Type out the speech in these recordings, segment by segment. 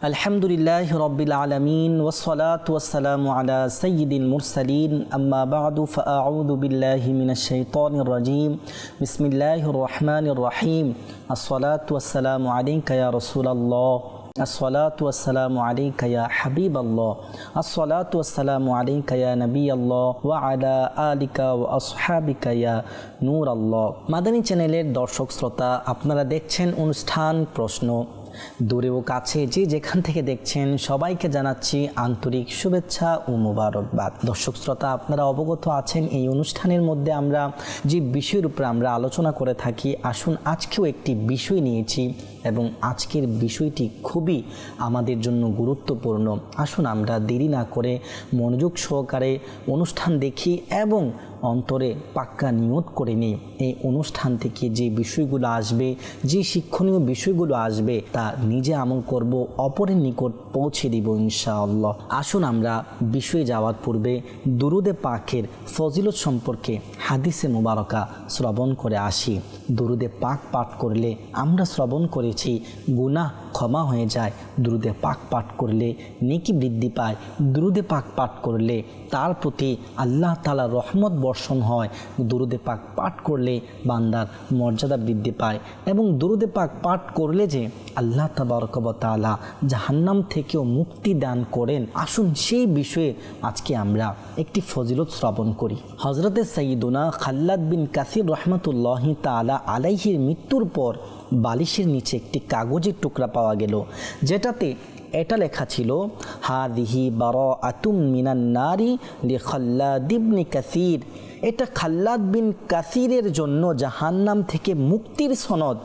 আলহামদুলিল্লাহি রাব্বিল আলামিন ওয়াসসালাতু ওয়াসসালামু আলা সাইয়্যিদিল মুরসালিন আম্মা বা'দু ফাআউযু বিল্লাহি মিনাশ শাইতানির রাজীম বিসমিল্লাহির রহমানির রহিম আসসালাতু ওয়াসসালামু আলাইকা ইয়া রাসূলাল্লাহ আসসালাতু ওয়াসসালামু আলাইকা ইয়া হাবিবাল্লাহ আসসালাতু ওয়াসসালামু আলাইকা ইয়া নবিয়াল্লাহ ওয়া আলা আলিকা ওয়া আসহাবিকা ইয়া নূরাল্লাহ। মাদানী চ্যানেলের দর্শক শ্রোতা, আপনারা দেখছেন অনুষ্ঠান প্রশ্ন। দূরে ও কাছে যে যেখান থেকে দেখছেন সবাইকে জানাচ্ছি আন্তরিক শুভেচ্ছা ও মোবারকবাদ। দর্শক শ্রোতা, আপনারা অবগত আছেন এই অনুষ্ঠানের মধ্যে আমরা যে বিষয়ের উপর আমরা আলোচনা করে থাকি। আসুন আজকেও একটি বিষয় নিয়েছি এবং আজকের বিষয়টি খুবই আমাদের জন্য গুরুত্বপূর্ণ। আসুন আমরা দেরি না করে মনোযোগ সহকারে অনুষ্ঠান দেখি এবং অন্তরে পাক্কা নিয়ত করে নিই এই অনুষ্ঠান থেকে যে বিষয়গুলো আসবে, যে শিক্ষণীয় বিষয়গুলো আসবে তা নিজে আমল করব, অপরের নিকট পৌঁছে দিব ইনশাআল্লাহ। আসুন আমরা বিষয়ে যাওয়ার পূর্বে দুরুদে পাকের ফজিলত সম্পর্কে হাদিসে মুবারকা শ্রবণ করে আসি। দুরুদে পাক পাঠ করলে আমরা শ্রবণ করেছি গুনাহ ক্ষমা হয়ে যায়, দুরুদে পাক পাঠ করলে নেকি বৃদ্ধি পায়, দুরুদে পাক পাঠ করলে তার প্রতি আল্লাহ তাআলার রহমত বর্ষণ হয়, দুরুদে পাক পাঠ করলে বান্দার মর্যাদা বৃদ্ধি পায় এবং দুরুদে পাক পাঠ করলে যে আল্লাহ তাবারক ওয়া তাআলা জাহান্নাম থেকেও মুক্তি দান করেন। আসুন সেই বিষয়ে আজকে আমরা একটি ফজিলত শ্রবণ করি। হযরতে সাইয়্যিদুনা খাল্লাদ বিন কাসির রহমাতুল্লাহি তাআলা আলাইহির মৃত্যুর পর বালিশের নিচে একটি কাগজের টুকরা পাওয়া গেল, যেটাতে এটা লেখা ছিল হাদিহি বারাআতুম মিনান নারি লিখাল্লাদ ইবনে কাসির। এটা খাল্লাদ বিন কাসিরের জন্য জাহান্নাম থেকে মুক্তির সনদ।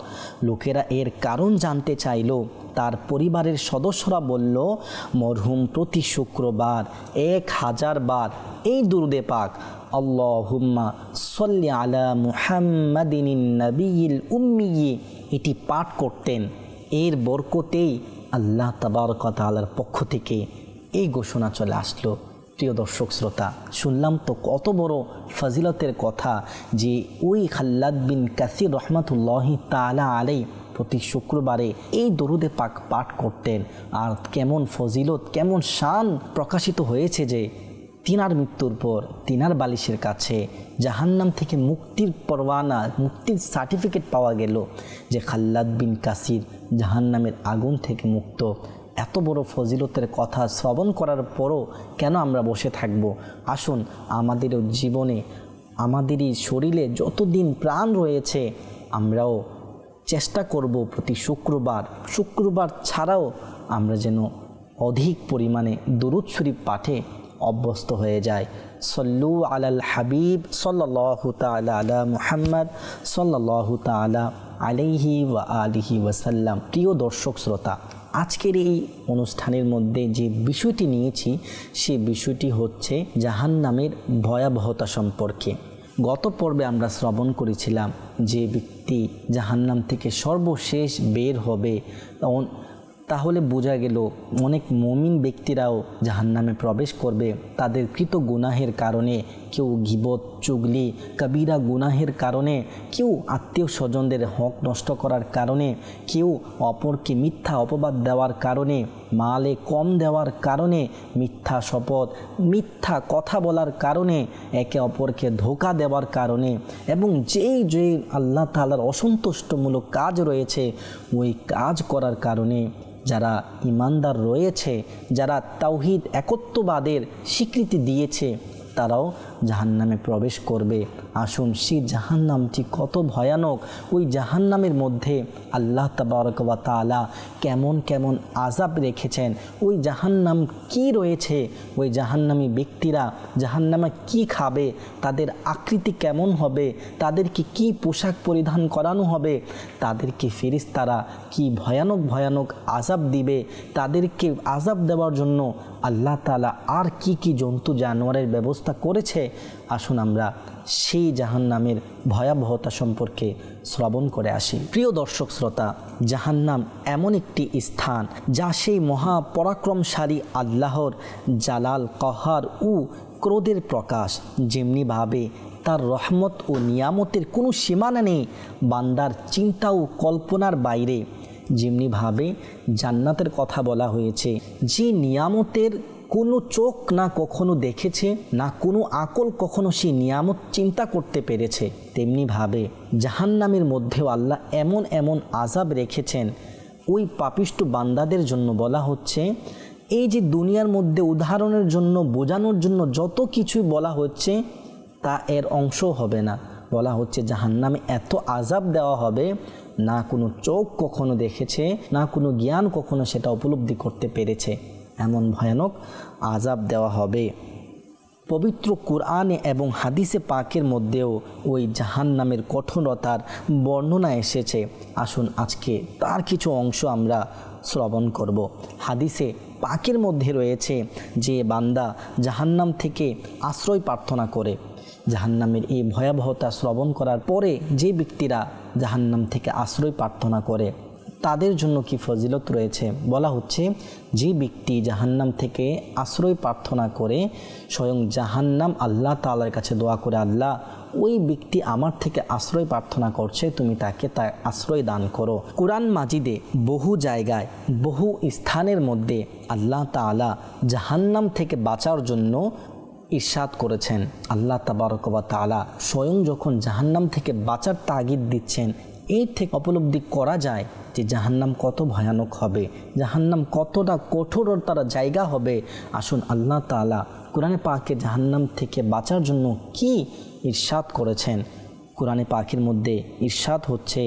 লোকেরা এর কারণ জানতে চাইল। তার পরিবারের সদস্যরা বলল, মরহুম প্রতি শুক্রবার 1000 বার এই দুরুদে পাক আল্লাহুম্মা সাল্লি আলা মুহাম্মাদিন নবিয়িল উম্মি এটি পাঠ করতেন। এর বরকতেই আল্লাহ তাবারক ওয়া তাআলার পক্ষ থেকে এই ঘোষণা চলে আসলো। প্রিয় দর্শক শ্রোতা, শুনলাম তো কত বড় ফজিলতের কথা যে ওই খাল্লাদ বিন কাসির রহমাতুল্লাহি তাআলা আলাইহি প্রতি শুক্রবারে এই দরুদে পাক পাঠ করতেন। আর কেমন ফজিলত, কেমন শান প্রকাশিত হয়েছে যে তিনার মৃত্যুর পর তিনার বালিশের কাছে জাহান্নাম থেকে মুক্তির পরওয়ানা, মুক্তির সার্টিফিকেট পাওয়া গেল যে খাল্লাদ বিন কাসির জাহান্নামের আগুন থেকে মুক্ত। এত বড় ফজিলতের কথা শ্রবণ করার পরও কেন আমরা বসে থাকব? আসুন আমাদেরও জীবনে, আমাদেরই শরীরে যতদিন প্রাণ রয়েছে আমরাও চেষ্টা করব প্রতি শুক্রবার ছাড়াও আমরা যেন অধিক পরিমাণে দরুদ শরীফ পাঠে অভ্যস্ত হয়ে যায়। সল্লু আলাল হাবিব সাল্লাল্লাহু তাআলা আলা মুহাম্মদ সাল্লাল্লাহু তাআলা আলাইহি ওয়া আলিহি ওয়াসাল্লাম। প্রিয় দর্শক শ্রোতা, আজকের এই অনুষ্ঠানের মধ্যে যে বিষয়টি নিয়েছি সে বিষয়টি হচ্ছে জাহান্নামের ভয়াবহতা সম্পর্কে। গত পর্বে আমরা শ্রবণ করেছিলাম যে ব্যক্তি জাহান্নাম থেকে সর্বশেষ বের হবে, তাহলে বোঝা গেল অনেক মুমিন ব্যক্তিরাও জাহান্নামে প্রবেশ করবে তাদের কৃত গুনাহের কারণে। কেউ গীবত, চুগলি, কবিরা গুনাহের কারণে, কেউ আত্মীয় স্বজনদের হক নষ্ট করার কারণে, কেউ অপরকে মিথ্যা অপবাদ দেওয়ার কারণে, মালে কম দেওয়ার কারণে, মিথ্যা শপথ, মিথ্যা কথা বলার কারণে, একে অপরকে ধোঁকা দেওয়ার কারণে এবং যে আল্লাহ তাআলার অসন্তুষ্টমূলক কাজ রয়েছে ওই কাজ করার কারণে যারা ইমানদার রয়েছে, যারা তাওহীদ একত্ববাদের স্বীকৃতি দিয়েছে তারাও জাহান্নামে প্রবেশ করবে। আসুন সেই জাহান্নামটি কত ভয়ানক, ওই জাহান্নামের মধ্যে আল্লাহ তাবারক ওয়া তাআলা কেমন কেমন আযাব রেখেছেন, ওই জাহান্নাম কি রয়েছে, ওই জাহান্নামী ব্যক্তিরা জাহান্নামে কি খাবে, তাদের আকৃতি কেমন হবে, তাদেরকে কি পোশাক পরিধান করানো হবে, তাদেরকে ফেরেশতারা কি ভয়ানক ভয়ানক আযাব দিবে, তাদেরকে আযাব দেওয়ার জন্য আল্লাহ তাআলা আর কি জন্তু জানোয়ারের ব্যবস্থা করেছে। আসুন আমরা সেই জাহান্নামের ভয়াবহতা সম্পর্কে শ্রবণ করে আসি। প্রিয় দর্শক শ্রোতা, জাহান্নাম এমন একটি স্থান যা সেই মহাপরাক্রমশালী আল্লাহর জালাল, কহার ও ক্রোধের প্রকাশ। যেমনিভাবে তার রহমত ও নিয়ামতের কোনো সীমানা নেই, বান্দার চিন্তা ও কল্পনার বাইরে। যেমনিভাবে জান্নাতের কথা বলা হয়েছে, যে নিয়ামতের কোনো চোখ না কখনো দেখেছে, না কোনো আকল কখনো সেই নিয়ামত চিন্তা করতে পেরেছে, তেমনিভাবে জাহান্নামের মধ্যেও আল্লাহ এমন এমন আযাব রেখেছেন ওই পাপিষ্ঠ বান্দাদের জন্য। বলা হচ্ছে এই যে দুনিয়ার মধ্যে উদাহরণের জন্য, বোঝানোর জন্য যত কিছুই বলা হচ্ছে তা এর অংশ হবে না। বলা হচ্ছে জাহান্নামে এত আযাব দেওয়া হবে, না কোনো চোখ কখনো দেখেছে, না কোনো জ্ঞান কখনো সেটা উপলব্ধি করতে পেরেছে, এমন ভয়ানক আযাব দেওয়া হবে। পবিত্র কুরআনে এবং হাদিসে পাকের মধ্যেও ওই জাহান্নামের কঠোরতার বর্ণনা এসেছে। আসুন আজকে তার কিছু অংশ আমরা শ্রবণ করব। হাদিসে পাকের মধ্যে রয়েছে যে বান্দা জাহান্নাম থেকে আশ্রয় প্রার্থনা করে, জাহান্নামের এই ভয়াবহতা শ্রবণ করার পরে যে ব্যক্তিরা জাহান্নাম থেকে আশ্রয় প্রার্থনা করে তাদের জন্য কি ফজিলত রয়েছে। বলা হচ্ছে যে ব্যক্তি জাহান্নাম থেকে আশ্রয় প্রার্থনা করে, স্বয়ং জাহান্নাম আল্লাহ তাআলার কাছে দোয়া করে, আল্লাহ ওই ব্যক্তি আমার থেকে আশ্রয় প্রার্থনা করছে, তুমি তাকে তা আশ্রয় দান করো। কুরআন মাজিদে বহু জায়গায় বহু স্থানের মধ্যে আল্লাহ তাআলা জাহান্নাম থেকে বাঁচার জন্য ইরশাদ করেছেন। আল্লাহ তাবারক ওয়া তাআলা স্বয়ং যখন জাহান্নাম থেকে বাঁচার তাগিদ দিচ্ছেন, এর থেকে উপলব্ধি করা যায় যে জাহান্নাম কত ভয়ানক হবে, জাহান্নাম কতটা কঠোরতার জায়গা হবে। আসুন আল্লাহ তাআলা কোরআনে পাকে জাহান্নাম থেকে বাঁচার জন্য কি ইরশাদ করেছেন। কোরআনে পাকের মধ্যে ইরশাদ হচ্ছে,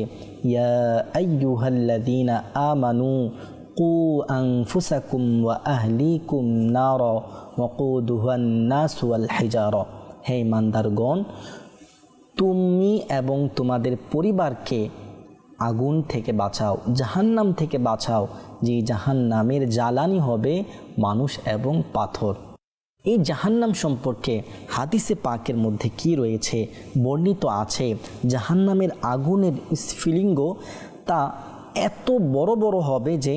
ইয়া আইয়ুহাল্লাযীনা আমানু কু আনফুসাকুম ওয়া আহলিকুম নারা ওয়াকুদুহান নাস ওয়াল হিজারা। হে ইমানদারগণ, তুমি এবং তোমাদের পরিবারকে আগুন থেকে বাঁচাও, জাহান্নাম থেকে বাঁচাও, যে জাহান্নামের জ্বালানি হবে মানুষ এবং পাথর। এই জাহান্নাম সম্পর্কে হাদিসে পাকের মধ্যে কি রয়েছে বর্ণিত আছে, জাহান্নামের আগুনের স্ফুলিঙ্গ তা এত বড় বড় হবে যে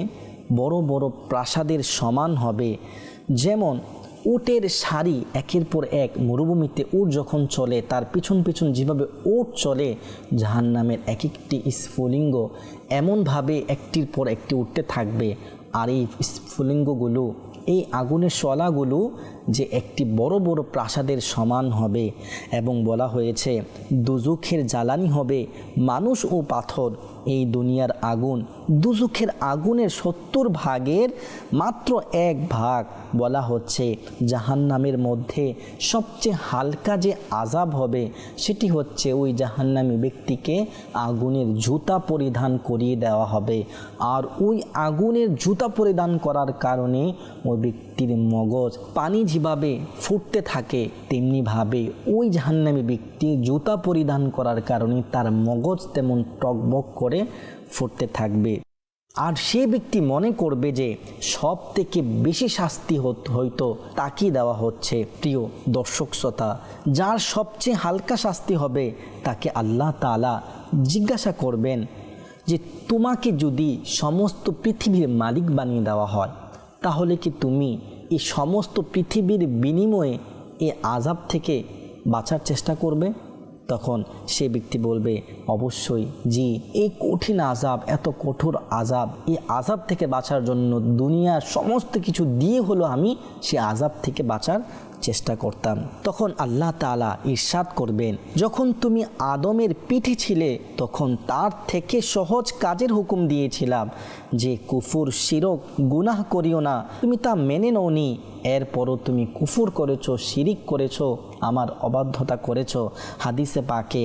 বড় বড় প্রাসাদের সমান হবে। যেমন উটের সারি একের পর এক মরুভূমিতে উট যখন চলে, তার পিছন পিছন যেভাবে উট চলে, জাহান্নামের এক একটি স্ফুলিঙ্গ এমনভাবে একটির পর একটি উঠতে থাকবে। আর এই স্ফুলিঙ্গগুলো, এই আগুনের শলাগুলো যে একটি বড় বড় প্রাসাদের সমান হবে। এবং বলা হয়েছে দুজুখের জ্বালানি হবে মানুষ ও পাথর। এই দুনিয়ার আগুন দুজুখের আগুনের 70 ভাগের মাত্র 1 ভাগ। বলা হচ্ছে জাহান্নামের মধ্যে সবচেয়ে হালকা যে আযাব হবে সেটি হচ্ছে ওই জাহান্নামী ব্যক্তিকে আগুনের জুতা পরিধান করিয়ে দেওয়া হবে। আর ওই আগুনের জুতা পরিধান করার কারণে ওই ব্যক্তির মগজ পানি যেভাবে ফুটতে থাকে, তেমনিভাবে ওই জাহান্নামী ব্যক্তি জুতা পরিধান করার কারণে তার মগজ তেমন টকবক করে ফুটতে থাকবে। আর সে ব্যক্তি মনে করবে যে সব থেকে বেশি শাস্তি হয়তো তাকেই দেওয়া হচ্ছে। প্রিয় দর্শক শ্রোতা, যার সবচেয়ে হালকা শাস্তি হবে তাকে আল্লাহ তাআলা জিজ্ঞাসা করবেন যে তোমাকে যদি সমস্ত পৃথিবীর মালিক বানিয়ে দেওয়া হয়, তাহলে কি তুমি এই সমস্ত পৃথিবীর বিনিময়ে এই আযাব থেকে বাঁচার চেষ্টা করবে? তখন সে ব্যক্তি বলবে, অবশ্যই জি, এই কঠিন আযাব, এত কঠোর আযাব, এই আযাব থেকে বাঁচার জন্য দুনিয়ার সমস্ত কিছু দিয়ে হলো আমি সে আযাব থেকে বাঁচার চেষ্টা করতাম। তখন আল্লাহ তাআলা ইরশাদ করবেন, যখন তুমি আদমের পিঠে ছিলে তখন তার থেকে সহজ কাজের হুকুম দিয়েছিলাম যে কুফর শিরক গুনাহ করিও না, তুমি তা মেনে নওনি, এরপরও তুমি কুফর করেছো, শিরিক করেছো, আমার অবাধ্যতা করেছো। হাদিসে পাকে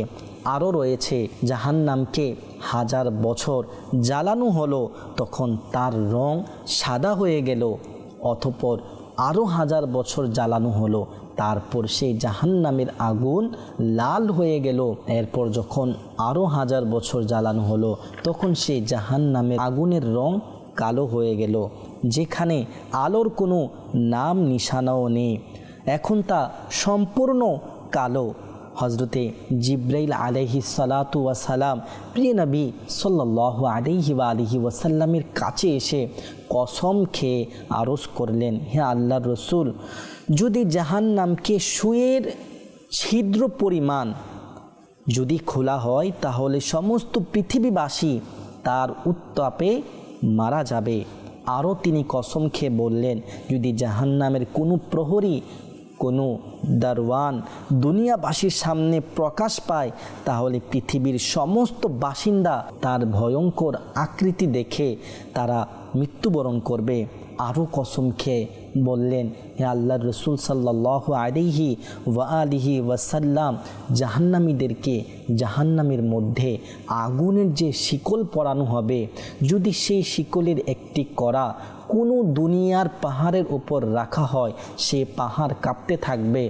আরও রয়েছে জাহান্নামকে 1000 বছর জ্বালানো হলো, তখন তার রং সাদা হয়ে গেল, অতঃপর আরও 1000 বছর জ্বালানো হলো, তারপর সেই জাহান্নামের আগুন লাল হয়ে গেল। এরপর যখন আরও 1000 বছর জ্বালানো হলো, তখন সেই জাহান্নামের আগুনের রং কালো হয়ে গেল, যেখানে আলোর কোনো নাম নিশানাও নেই, এখন তা সম্পূর্ণ কালো। হজরতে জিব্রাইল আলাইহিস সালাতু ওয়াস সালাম প্রিয় নবী সাল্লাল্লাহু আলাইহি ওয়া আলিহি ওয়াসাল্লামের কাছে এসে কসম খেয়ে আরজ করলেন, হে আল্লাহর রসুল, যদি জাহান্নামকে সুয়ের ছিদ্র পরিমাণ যদি খোলা হয়, তাহলে সমস্ত পৃথিবীবাসী তার উত্তাপে মারা যাবে। আরও তিনি কসম খেয়ে বললেন, যদি জাহান্নামের কোনো প্রহরী, কোনো দারওয়ান দুনিয়াবাসীর সামনে প্রকাশ পায়, তাহলে পৃথিবীর সমস্ত বাসিন্দা তার ভয়ঙ্কর আকৃতি দেখে তারা মৃত্যুবরণ করবে। আরও কসম খেয়ে বললেন, হে আল্লাহর রসুল সাল্লাল্লাহু আলাইহি ওয়া আলিহি ওয়াসাল্লাম, জাহান্নামীদেরকে জাহান্নামের মধ্যে আগুনের যে শিকল পরানো হবে, যদি সেই শিকলের একটি কড়া কোনো দুনিয়ার পাহাড়ের উপর রাখা হয়, সে পাহাড় কাঁপতে থাকবে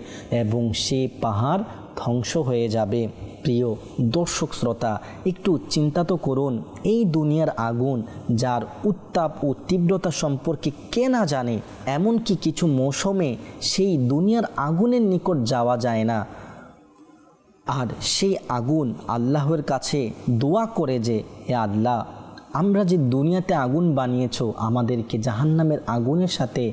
এবং সে পাহাড় ধ্বংস হয়ে যাবে। প্রিয় দর্শক শ্রোতা, একটু চিন্তা তো করুন, এই দুনিয়ার আগুন যার উত্তাপ ও তীব্রতা সম্পর্কে কে না জানে। এমনকি কিছু মৌসুমে সেই দুনিয়ার আগুনের নিকট যাওয়া যায় না, আর সেই আগুন আল্লাহর কাছে দোয়া করে যে, হে আল্লাহ, আমরা যে দুনিয়াতে আগুন বানিয়েছো, আমাদেরকে জাহান্নামের আগুনের সাথে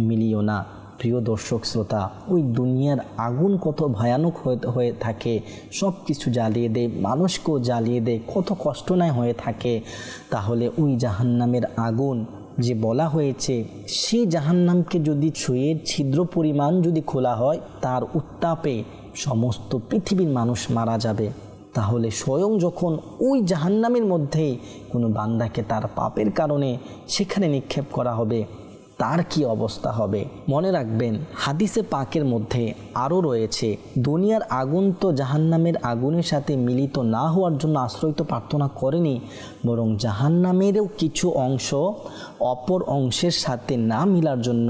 মিলিও না। প্রিয় দর্শক শ্রোতা, ওই দুনিয়ার আগুন কত ভয়ানক হয়ে থাকে, সব কিছু জ্বালিয়ে দেয়, মানুষকেও জ্বালিয়ে দেয়, কত কষ্ট না হয়ে থাকে। তাহলে ওই জাহান্নামের আগুন যে বলা হয়েছে, সেই জাহান্নামকে যদি ছুঁয়ে ছিদ্র পরিমাণ যদি খোলা হয়, তার উত্তাপে সমস্ত পৃথিবীর মানুষ মারা যাবে। তাহলে স্বয়ং যখন ওই জাহান্নামের মধ্যেই কোনো বান্দাকে তার পাপের কারণে সেখানে নিক্ষেপ করা হবে, তার কি অবস্থা হবে। মনে রাখবেন, হাদিসে পাকের মধ্যে আরও রয়েছে, দুনিয়ার আগুন তো জাহান্নামের আগুনের সাথে মিলিত না হওয়ার জন্য আশ্রয় তো প্রার্থনা করেনি, বরং জাহান্নামেরও কিছু অংশ অপর অংশের সাথে না মিলার জন্য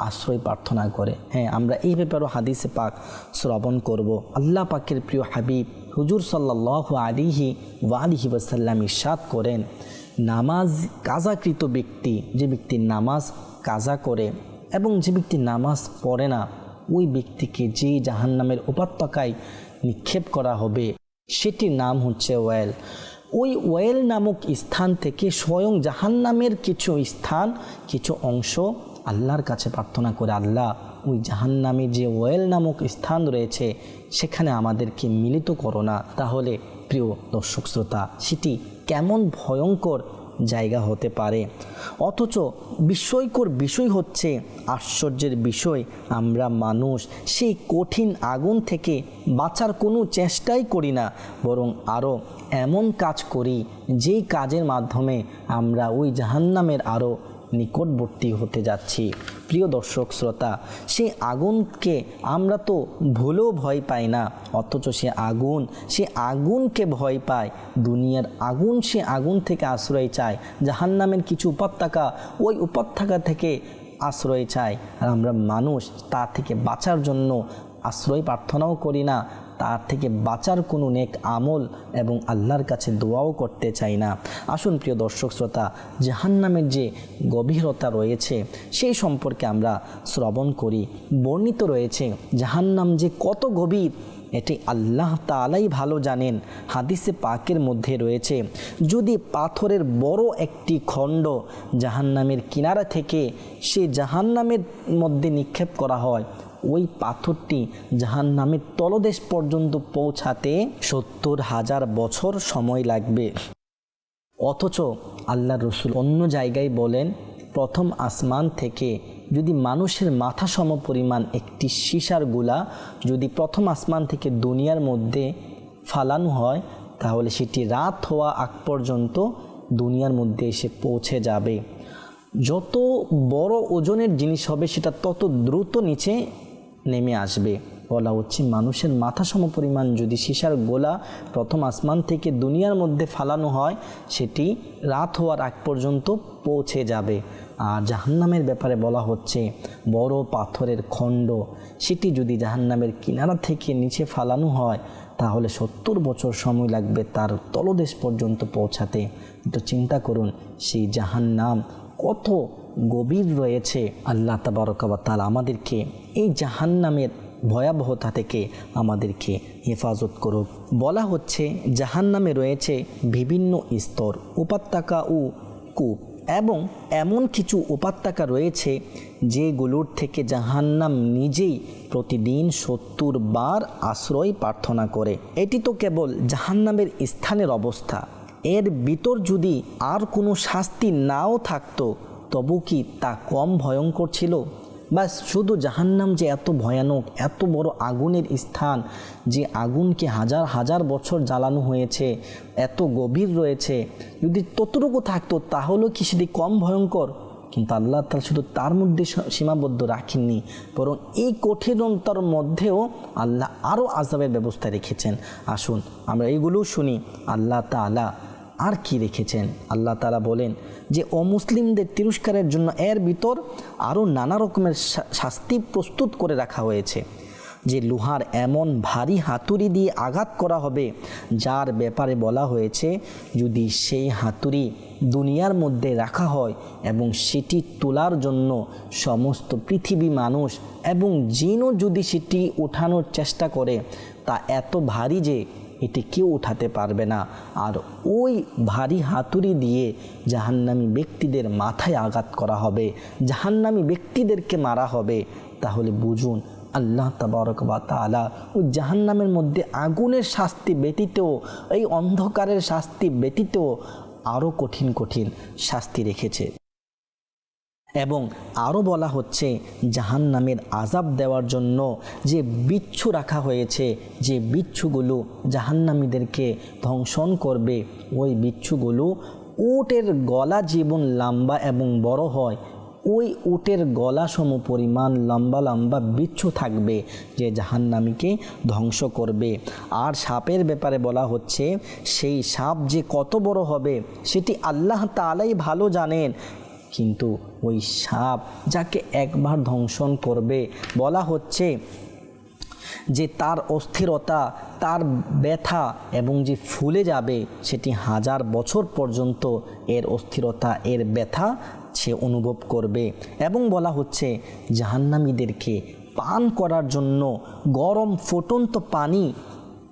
আশ্রয় প্রার্থনা করে। হ্যাঁ, আমরা এই ব্যাপারেও হাদিসে পাক শ্রবণ করব। আল্লাহ পাকের প্রিয় হাবিব হুজুর সাল্লাল্লাহু আলাইহি ওয়া আলিহি ওয়াসাল্লাম ইরশাদ করেন, নামাজ কাজাকৃত ব্যক্তি, যে ব্যক্তি নামাজ কাজা করে এবং যে ব্যক্তি নামাজ পড়ে না, ওই ব্যক্তিকে যে জাহান্নামের উপত্যকায় নিক্ষেপ করা হবে, সেটির নাম হচ্ছে ওয়েল। ওই ওয়েল নামক স্থান থেকে স্বয়ং জাহান্নামের কিছু স্থান, কিছু অংশ আল্লাহর কাছে প্রার্থনা করে, আল্লাহ, ওই জাহান্নামে যে ওয়েল নামক স্থান রয়েছে, সেখানে আমাদেরকে মিলিত করো না। তাহলে প্রিয় দর্শক শ্রোতা, সেটি কেমন ভয়ঙ্কর জায়গা হতে পারে। অথচ বিস্ময়কর বিষয় হচ্ছে, আশ্চর্যের বিষয়, আমরা মানুষ সেই কঠিন আগুন থেকে বাঁচার কোনো চেষ্টাই করি না, বরং আরও এমন কাজ করি যেই কাজের মাধ্যমে আমরা ওই জাহান্নামের আরও নিকটবর্তী হতে যাচ্ছি। প্রিয় দর্শক শ্রোতা, সেই আগুনকে আমরা তো ভুলেও ভয় পাই না, অথচ সে আগুনকে ভয় পায়। দুনিয়ার আগুন, সে আগুন থেকে আশ্রয় চায়। জাহান্নামের কিছু উপত্যকা, ওই উপত্যকা থেকে আশ্রয় চায়। আর আমরা মানুষ তা থেকে বাঁচার জন্য আশ্রয় প্রার্থনাও করি না, তার থেকে বাঁচার কোনো নেক আমল এবং আল্লাহর কাছে দোয়াও করতে চাই না। আসুন প্রিয় দর্শক শ্রোতা, জাহান্নামের যে গভীরতা রয়েছে সেই সম্পর্কে আমরা শ্রবণ করি। বর্ণিত রয়েছে জাহান্নাম যে কত গভীর, এটি আল্লাহ তাআলাই ভালো জানেন। হাদিসে পাকের মধ্যে রয়েছে, যদি পাথরের বড় একটি খণ্ড জাহান্নামের কিনারা থেকে সে জাহান্নামের মধ্যে নিক্ষেপ করা হয়, ওই পাথরটি জাহান্নামের তলদেশ পর্যন্ত পৌঁছাতে 70,000 বছর সময় লাগবে। অথচ আল্লাহর রসুল অন্য জায়গায় বলেন, প্রথম আসমান থেকে যদি মানুষের মাথা সম পরিমাণ একটি সীসার গোলা যদি প্রথম আসমান থেকে দুনিয়ার মধ্যে ফালানো হয়, তাহলে সেটি রাত হওয়া আগ পর্যন্ত দুনিয়ার মধ্যে এসে পৌঁছে যাবে। যত বড় ওজনের জিনিস হবে, সেটা তত দ্রুত নিচে নেমে আসবে। বলা হচ্ছে, মানুষের মাথা সম পরিমাণ যদি সীসার গোলা প্রথম আসমান থেকে দুনিয়ার মধ্যে ফালানো হয়, সেটি রাত হওয়ার আগ পর্যন্ত পৌঁছে যাবে। আর জাহান্নামের ব্যাপারে বলা হচ্ছে, বড় পাথরের খণ্ড সেটি যদি জাহান্নামের কিনারা থেকে নিচে ফালানো হয়, তাহলে 70 বছর সময় লাগবে তার তলদেশ পর্যন্ত পৌঁছাতে। তো চিন্তা করুন, সেই জাহান্নাম কত গভীর রয়েছে। আল্লাহ তাবারক ওয়া তাআলা আমাদেরকে এই জাহান্নামের ভয়াবহতা থেকে আমাদেরকে হেফাজত করুক। বলা হচ্ছে, জাহান্নামে রয়েছে বিভিন্ন স্তর, উপত্যকা ও কূপ, এবং এমন কিছু উপত্যকা রয়েছে যেগুলোর থেকে জাহান্নাম নিজেই প্রতিদিন 70 বার আশ্রয় প্রার্থনা করে। এটি তো কেবল জাহান্নামের স্থানের অবস্থা। এর ভিতর যদি আর কোনো শাস্তি নাও থাকতো তবু কি তা কম ভয়ঙ্কর ছিল? বাস শুধু জাহান্নাম যে এত ভয়ানক, এত বড় আগুনের স্থান, যে আগুনকে হাজার হাজার বছর জ্বালানো হয়েছে, এত গভীর রয়েছে, যদি ততটুকু থাকতো তাহলেও কি সেটি কম ভয়ঙ্কর? কিন্তু আল্লাহ তাআলা শুধু তার মধ্যে সীমাবদ্ধ রাখেননি, বরং এই কঠিনতার মধ্যেও আল্লাহ আরও আযাবের ব্যবস্থা রেখেছেন। আসুন আমরা এইগুলোও শুনি আল্লাহ তাআলা আর কি রেখেছেন। আল্লাহ তাআলা বলেন যে অমুসলিমদের তিরস্কারের জন্য এর ভিতর আরও নানা রকমের শাস্তি প্রস্তুত করে রাখা হয়েছে। যে লোহার এমন ভারী হাতুড়ি দিয়ে আঘাত করা হবে, যার ব্যাপারে বলা হয়েছে যদি সেই হাতুড়ি দুনিয়ার মধ্যে রাখা হয় এবং সেটি তোলার জন্য সমস্ত পৃথিবী মানুষ এবং জিনও যদি সেটি ওঠানোর চেষ্টা করে, তা এত ভারী যে এটি কেউ উঠাতে পারবে না। আর ওই ভারী হাতুড়ি দিয়ে জাহান্নামী ব্যক্তিদের মাথায় আঘাত করা হবে, জাহান্নামী ব্যক্তিদেরকে মারা হবে। তাহলে বুঝুন আল্লাহ তাবারক ওয়া তাআলা ওই জাহান্নামের মধ্যে আগুনের শাস্তি ব্যতীত, এই অন্ধকারের শাস্তি ব্যতীত আরও কঠিন কঠিন শাস্তি রেখেছে। এবং আরও বলা হচ্ছে জাহান্নামের আযাব দেওয়ার জন্য যে বিচ্ছু রাখা হয়েছে, যে বিচ্ছুগুলো জাহান্নামীদেরকে ধ্বংসন করবে, ওই বিচ্ছুগুলো উটের গলা যেমন লম্বা এবং বড় হয়, ওই উটের গলা সম পরিমাণ লম্বা লম্বা বিচ্ছু থাকবে যে জাহান্নামীকে ধ্বংস করবে। আর সাপের ব্যাপারে বলা হচ্ছে সেই সাপ যে কত বড় হবে সেটি আল্লাহ তাআলাই ভালো জানেন, কিন্তু ওই সাপ যাকে একবার ধ্বংসন করবে, বলা হচ্ছে যে তার অস্থিরতা, তার ব্যথা এবং যে ফুলে যাবে সেটি হাজার বছর পর্যন্ত এর অস্থিরতা, এর ব্যথা সে অনুভব করবে। এবং বলা হচ্ছে জাহান্নামীদেরকে পান করার জন্য গরম ফুটন্ত পানি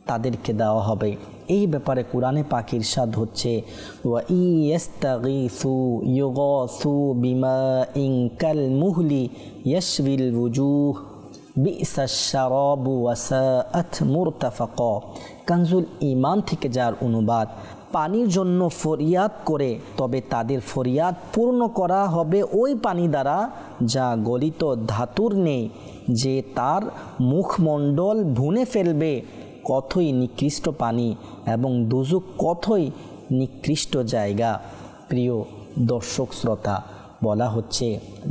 তাদেরকে দেওয়া হবে। এই ব্যাপারে কোরআনে পাক ইরশাদ হচ্ছে ওয়া ইয়াস্তাগীসু ইউগাসু বিমাইন কাল মুহলি ইয়াশবিল ওয়ুজুহ বিসাশ শারাবু ওয়া সাআত মুরতাফাকা। কানজুল ঈমান থেকে যার অনুবাদ, পানির জন্য ফরিয়াদ করে তবে তাদের ফরিয়াদ পূর্ণ করা হবে ওই পানি দ্বারা যা গলিত ধাতুর নেই, যে তার মুখমণ্ডল ভুনে ফেলবে। কতই নিকৃষ্ট পানি এবং দোজখ কতই নিকৃষ্ট জায়গা। প্রিয় দর্শক শ্রোতা, বলা হচ্ছে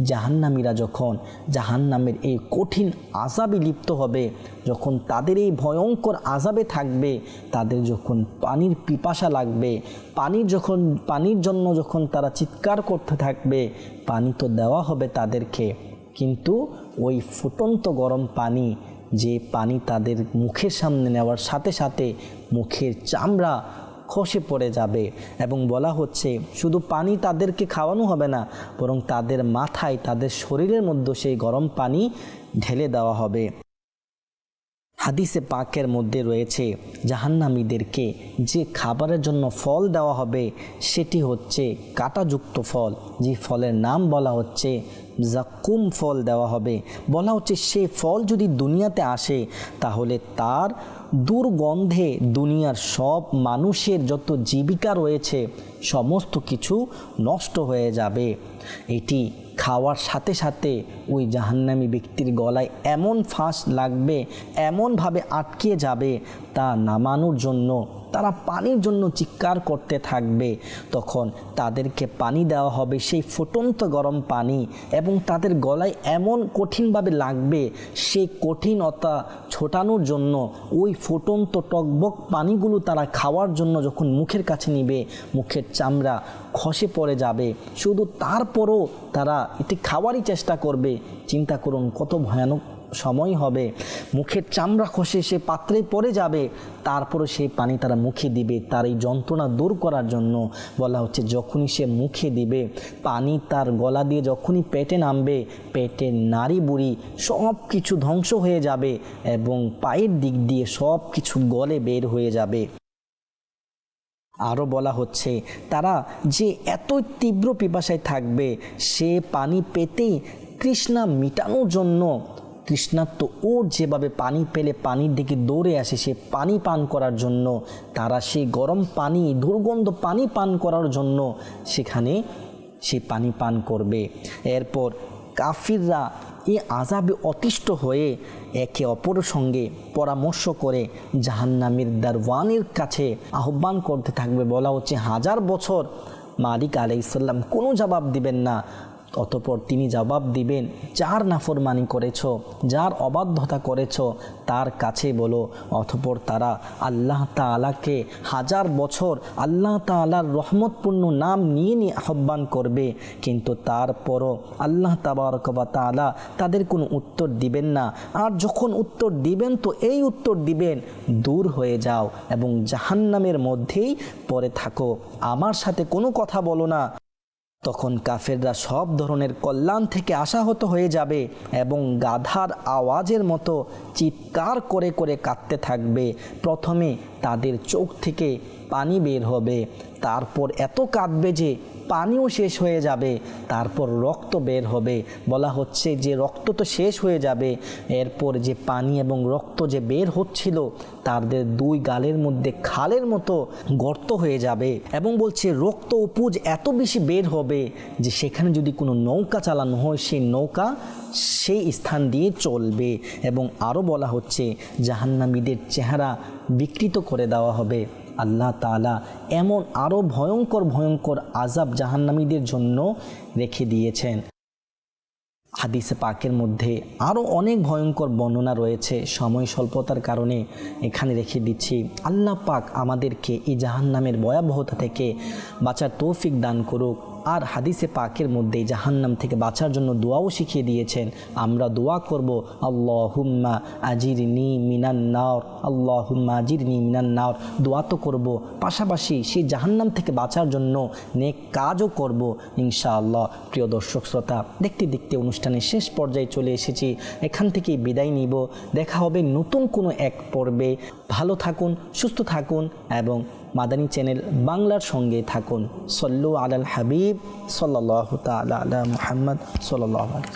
জাহান্নামীরা যখন জাহান্নামের এই কঠিন আযাবে লিপ্ত হবে, যখন তাদের এই ভয়ঙ্কর আযাবে থাকবে, তাদের যখন পানির পিপাসা লাগবে, পানির জন্য যখন তারা চিৎকার করতে থাকবে, পানি তো দেওয়া হবে তাদেরকে, কিন্তু ওই ফুটন্ত গরম পানি, যে পানি তাদের মুখের সামনে নেওয়ার সাথে সাথে মুখের চামড়া খসে পড়ে যাবে। এবং বলা হচ্ছে শুধু পানি তাদেরকে খাওয়ানো হবে না, বরং তাদের মাথায়, তাদের শরীরের মধ্যে সেই গরম পানি ঢেলে দেওয়া হবে। হাদিসে পাকের মধ্যে রয়েছে জাহান্নামীদেরকে যে খাবারের জন্য ফল দেওয়া হবে সেটি হচ্ছে কাঁটাযুক্ত ফল, যে ফলের নাম বলা হচ্ছে জাক্কুম ফল দেওয়া হবে। বলা হচ্ছে সেই ফল যদি দুনিয়াতে আসে তাহলে তার দুর্গন্ধে দুনিয়ার সব মানুষের যত জীবিকা রয়েছে সমস্ত কিছু নষ্ট হয়ে যাবে। এটি খাওয়ার সাথে সাথে ওই জাহান্নামী ব্যক্তির গলায় এমন ফাঁস লাগবে, এমনভাবে আটকে যাবে, তা নামানোর জন্য তারা পানির জন্য চিৎকার করতে থাকবে। তখন তাদেরকে পানি দেওয়া হবে, সেই ফুটন্ত গরম পানি, এবং তাদের গলায় এমন কঠিনভাবে লাগবে, সেই কঠিনতা ছোটানোর জন্য ওই ফুটন্ত টকবক পানিগুলো তারা খাওয়ার জন্য যখন মুখের কাছে নিবে, মুখের চামড়া খসে পড়ে যাবে। শুধু তারপরও তারা এটি খাওয়ারই চেষ্টা করবে। চিন্তা করুন কত ভয়ানক সময় হবে। মুখের চামড়া খসে সে পাত্রে পড়ে যাবে, তারপরে সেই পানি তারা মুখে দিবে। তার এই যন্ত্রণা দূর করার জন্য বলা হচ্ছে যখনই সে মুখে দিবে, পানি তার গলা দিয়ে যখনই পেটে নামবে, পেটের নাড়ি বুড়ি সব কিছু ধ্বংস হয়ে যাবে এবং পায়ের দিক দিয়ে সব কিছু গলে বের হয়ে যাবে। আরও বলা হচ্ছে তারা যে এতই তীব্র পিপাসায় থাকবে, সে পানি পেতেই তৃষ্ণা মিটানোর জন্য তৃষ্ণার্ত উট যেভাবে পানি পেলে পানির দিকে দৌড়ে আসে সে পানি পান করার জন্য, তারা সেই গরম পানি, দুর্গন্ধ পানি পান করার জন্য সেখানে সে পানি পান করবে। এরপর কাফিররা এই আযাবে অতিষ্ঠ হয়ে একে অপরের সঙ্গে পরামর্শ করে জাহান্নামের দারওয়ানের কাছে আহ্বান করতে থাকবে। বলা হচ্ছে 1000 বছর মালিক আলাইহিস সালাম কোনো জবাব দিবেন না। অতঃপর তিনি জবাব দিবেন, যার নাফরমানি করেছ, যার অবাধ্যতা করেছ তার কাছে বলো। অতঃপর তারা আল্লাহ তাআলাকে 1000 বছর আল্লাহ তাআলার রহমতপূর্ণ নাম নিয়ে নিয়ে আহ্বান করবে, কিন্তু তারপরও আল্লাহ তাবারক ওয়া তাআলা তাদের কোনো উত্তর দিবেন না। আর যখন উত্তর দিবেন তো এই উত্তর দিবেন, দূর হয়ে যাও এবং জাহান্নামের মধ্যেই পড়ে থাকো, আমার সাথে কোনো কথা বলো না। তখন কাফেররা সব ধরনের কল্যাণ থেকে আশাহত হয়ে যাবে এবং গাধার আওয়াজের মতো চিৎকার করে করে কাঁদতে থাকবে। প্রথমে তাদের চোখ থেকে পানি বের হবে, তারপর এত কাঁদবে যে পানিও শেষ হয়ে যাবে, তারপর রক্ত বের হবে। বলা হচ্ছে যে রক্ত তো শেষ হয়ে যাবে, এরপর যে পানি এবং রক্ত যে বের হচ্ছিল তাদের 2 গালের মধ্যে খালের মতো গর্ত হয়ে যাবে। এবং বলছে রক্ত উপুজ এত বেশি বের হবে যে সেখানে যদি কোনো নৌকা চালানো হয় সেই নৌকা সেই স্থান দিয়ে চলবে। এবং আরও বলা হচ্ছে জাহান্নামীদের চেহারা বিকৃত করে দেওয়া হবে। আল্লাহ তাআলা এমন আরও ভয়ঙ্কর ভয়ঙ্কর আযাব জাহান্নামীদের জন্য রেখে দিয়েছেন। হাদিসে পাকের মধ্যে আরও অনেক ভয়ঙ্কর বর্ণনা রয়েছে, সময় স্বল্পতার কারণে এখানে রেখে দিচ্ছি। আল্লাহ পাক আমাদেরকে এই জাহান্নামের ভয়াবহতা থেকে বাঁচার তৌফিক দান করুক। আর হাদিসে পাকের মধ্যে জাহান্নাম থেকে বাঁচার জন্য দোয়াও শিখিয়ে দিয়েছেন। আমরা দোয়া করব, আল্লাহুম্মা আজিরনি মিনান নার, আল্লাহুম্মা আজিরনি মিনান নার। দোয়া তো করব, পাশাপাশি সেই জাহান্নাম থেকে বাঁচার জন্য নেক কাজও করব ইনশাআল্লাহ। প্রিয় দর্শক শ্রোতা, দেখতে দেখতে অনুষ্ঠানের শেষ পর্যায়ে চলে এসেছি, এখান থেকেই বিদায় নিব। দেখা হবে নতুন কোনো এক পর্বে। ভালো থাকুন, সুস্থ থাকুন এবং মাদানী চ্যানেল বাংলার সঙ্গে থাকুন। সল্লু আলাল হাবিব সাল্লাল্লাহু তাআলা আলা মুহাম্মদ সাল্লাল্লাহু আলাইহি।